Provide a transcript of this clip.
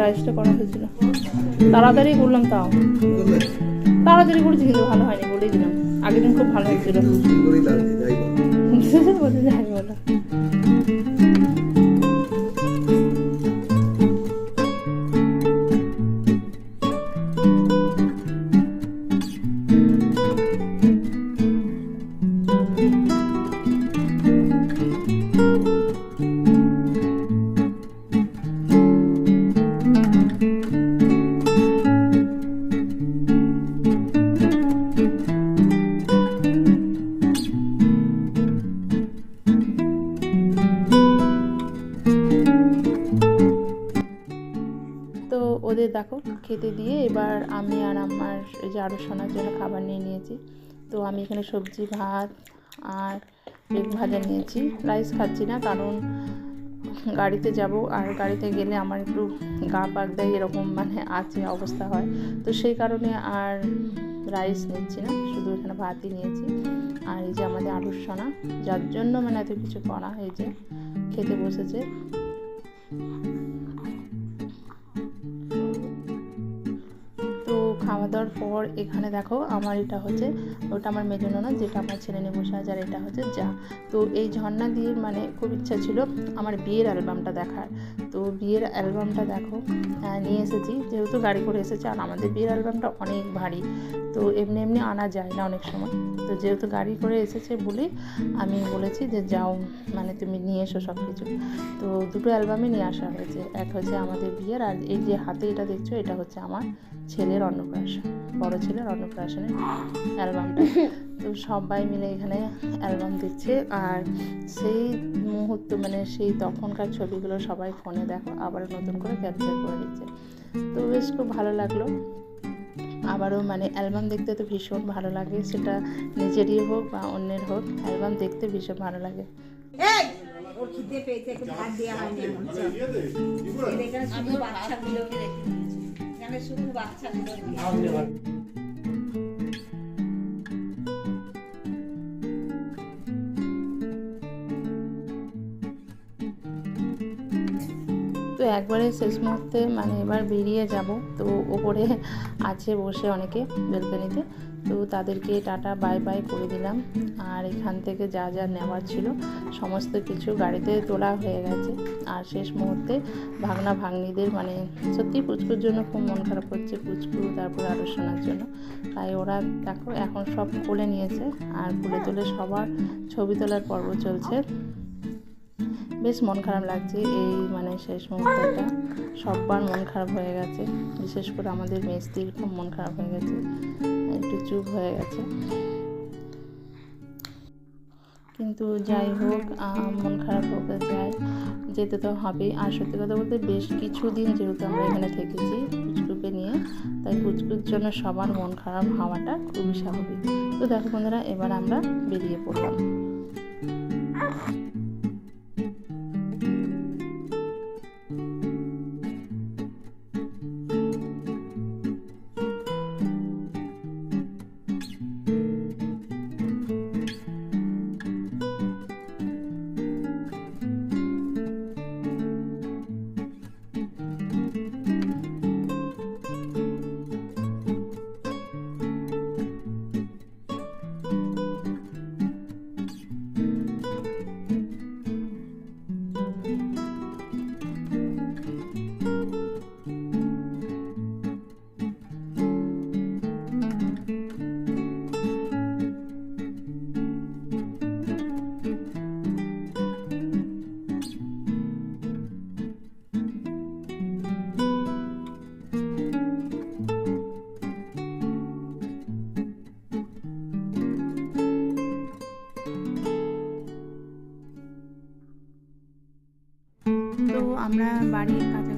রাইসটা করা হয়েছিল তাড়াতাড়ি করলাম, তাও তাড়াতাড়ি করেছি কিন্তু ভালো হয়নি বলেই দিলাম। আগের দিন খুব ভালো হয়েছিল। যাই বলো ওদের দেখো খেতে দিয়ে এবার আমি আর আমার যে আরও শোনার জন্য খাবার নিয়ে নিয়েছি। তো আমি এখানে সবজি ভাত আর এগ ভাজা নিয়েছি। রাইস খাচ্ছি না, কারণ গাড়িতে যাব, আর গাড়িতে গেলে আমার একটু গা পাক দেয় এরকম মানে আছে অবস্থা হয়, তো সেই কারণে আর রাইস নিচ্ছি না, শুধু এখানে ভাতই নিয়েছি। আর এই যে আমাদের আলুর সোনা, যার জন্য মানে এত কিছু করা, এই যে খেতে বসেছে। খাওয়া দাওয়ার পর এখানে দেখো আমার এটা হচ্ছে, ওটা আমার মেজো ননদ, যেটা আমার ছেলে নিয়ে বসে আছে, আর এটা হচ্ছে যা। তো এই ঝর্ণা দিয়ে মানে খুব ইচ্ছা ছিল আমার বিয়ের অ্যালবামটা দেখার। তো বিয়ের অ্যালবামটা দেখো নিয়ে এসেছি, যেহেতু গাড়ি করে এসেছে, আর আমাদের বিয়ের অ্যালবামটা অনেক ভারী, তো এমনি এমনি আনা যায় না অনেক সময়। তো যেহেতু গাড়ি করে এসেছে বলে আমি বলেছি যে যাও, মানে তুমি নিয়ে এসো সব কিছু। তো দুটো অ্যালবামই নিয়ে আসা হয়েছে, এক হচ্ছে আমাদের বিয়ের, আর এই যে হাতে এটা দেখছো এটা হচ্ছে আমার ছেলের অন্নপ্রাশন, বড় ছেলের অন্নপ্রাশনের অ্যালবামটা। তো সবাই মিলে এখানে অ্যালবাম দিচ্ছে, আর সেই মুহূর্ত মানে সেই তখনকার ছবিগুলো সবাই ফোনে দেখো আবার নতুন করে ক্যাপচার করে দিচ্ছে। তো বেশ খুব ভালো লাগলো। আবারও মানে অ্যালবাম দেখতে তো ভীষণ ভালো লাগে, সেটা নিজেরই হোক বা অন্যের হোক, অ্যালবাম দেখতে ভীষণ ভালো লাগে। ওর খিদে পেয়েছে, একটু ভাত দেওয়া হয়নি এখন। এখানে শুধু বাচ্চাগুলোকে রেখে দিয়েছি, এখানে শুধু বাচ্চাগুলো। তো একবারে শেষ মুহূর্তে মানে এবার বেরিয়ে যাব। তো ওপরে আছে বসে অনেকে বেলকনিতে, তো তাদেরকে টাটা বাই বাই করে দিলাম। আর এখান থেকে যা যা নেওয়ার ছিল সমস্ত কিছু গাড়িতে তোলা হয়ে গেছে। আর শেষ মুহূর্তে ভাগনা ভাগ্নিদের মানে সত্যি পুচকুর জন্য খুব মন খারাপ হচ্ছে, পুচকু তারপর আরও শোনার জন্য। তাই ওরা দেখো এখন সব কোলে নিয়েছে, আর কোলে তুলে সবার ছবি তোলার পর্ব চলছে। বেশ মন খারাপ লাগছে এই মানে শেষ মুহূর্তটা, সবার মন খারাপ হয়ে গেছে, বিশেষ করে আমাদের মেজদির খুব মন খারাপ হয়ে গেছে, একটু চুপ হয়ে গেছে। কিন্তু যাই হোক, মন খারাপ হোক যেতে তো হবেই। আর সত্যি কথা বলতে বেশ কিছুদিন যেহেতু আমরা এখানে থেকেছি, পুচকুকে পুচকুকে নিয়ে, তাই পুচকুর জন্য সবার মন খারাপ হওয়াটা খুবই স্বাভাবিক। তো দেখো বন্ধুরা, এবার আমরা বেরিয়ে পড়লাম। তো আমরা বাড়ির কাছাকাছি